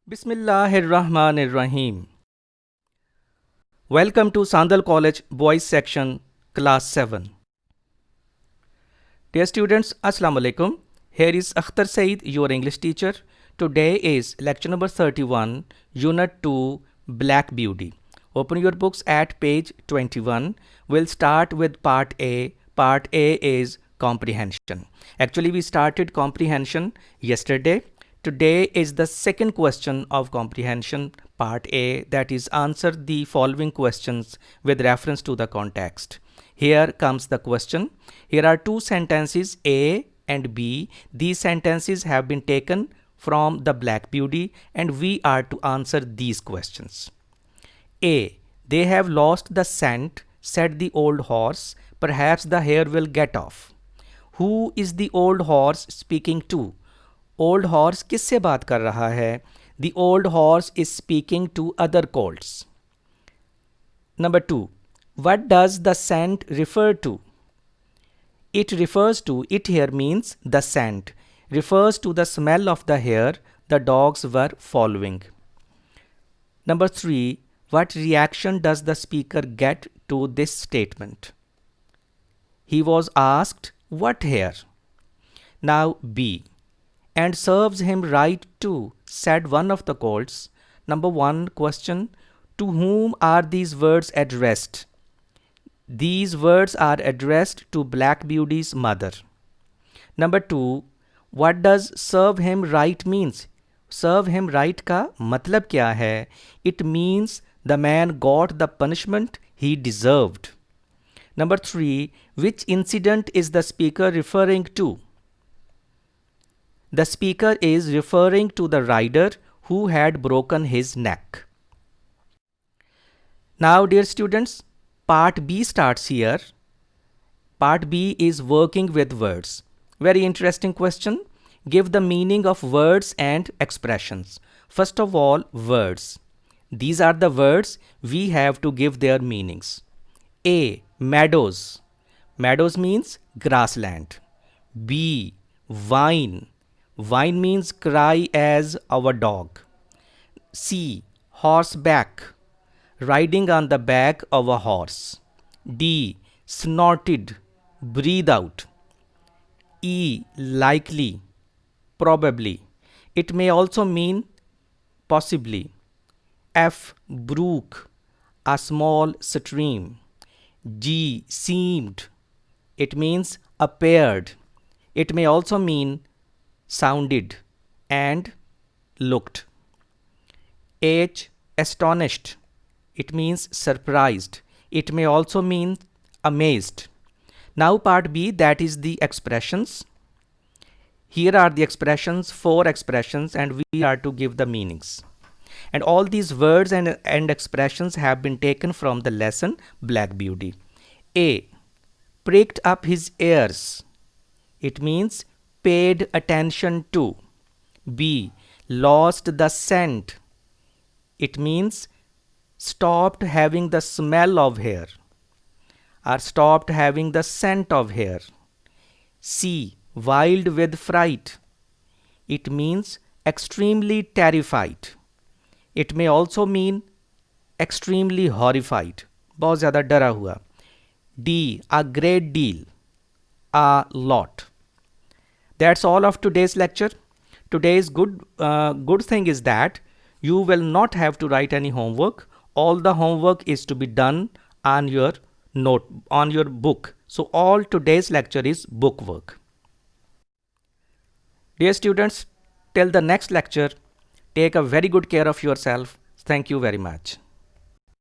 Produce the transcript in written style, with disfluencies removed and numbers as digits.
Bismillahirrahmanirrahim. Welcome to Sandal College Boys Section, Class 7. Dear students, Assalamu alaikum. Here is Akhtar Saeed, your English teacher. Today is lecture number 31, Unit 2, Black Beauty. Open your books at page 21. We'll start with Part A. Part A is comprehension. Actually, we started comprehension yesterday. Today is the second question of comprehension, part A, that is answer the following questions with reference to the context. Here comes the question. Here are two sentences, A and B. These sentences have been taken from the Black Beauty and we are to answer these questions. A. They have lost the scent, said the old horse. Perhaps the hair will get off. Who is the old horse speaking to? Old horse किससे बात कर रहा है? The old horse is speaking to other colts. Number 2. What does the scent refer to? It refers to, it here means the scent, refers to the smell of the hair the dogs were following. Number 3. What reaction does the speaker get to this statement? He was asked, what hair? Now B. And serves him right too, said one of the colts. Number 1 question, to whom are these words addressed? These words are addressed to Black Beauty's mother. Number 2, what does serve him right means? Serve him right का मतलब क्या है? It means the man got the punishment he deserved. Number 3, which incident is the speaker referring to? The speaker is referring to the rider who had broken his neck. Now, dear students, part B starts here. Part B is working with words. Very interesting question. Give the meaning of words and expressions. First of all, words. These are the words we have to give their meanings. A. Meadows. Meadows means grassland. B. Vine. Vine means cry as our dog. C. Horseback. Riding on the back of a horse. D. Snorted. Breathe out. E. Likely. Probably. It may also mean possibly. F. Brook. A small stream. G. Seemed. It means appeared. It may also mean sounded and looked. H. Astonished. It means surprised. It may also mean amazed. Now part B, that is the expressions. Here are the expressions, 4 expressions, and we are to give the meanings. And all these words and expressions have been taken from the lesson Black Beauty. A. Pricked up his ears. It means paid attention to. B. Lost the scent. It means stopped having the smell of hair or stopped having the scent of hair. C. Wild with fright. It means extremely terrified. It may also mean extremely horrified. बहुत ज़्यादा डरा हुआ. D. A great deal. A lot. That's all of today's lecture. Today's good thing is that you will not have to write any homework. All the homework is to be done on your note, on your book. So all today's lecture is book work. Dear students, till the next lecture, take a very good care of yourself. Thank you very much.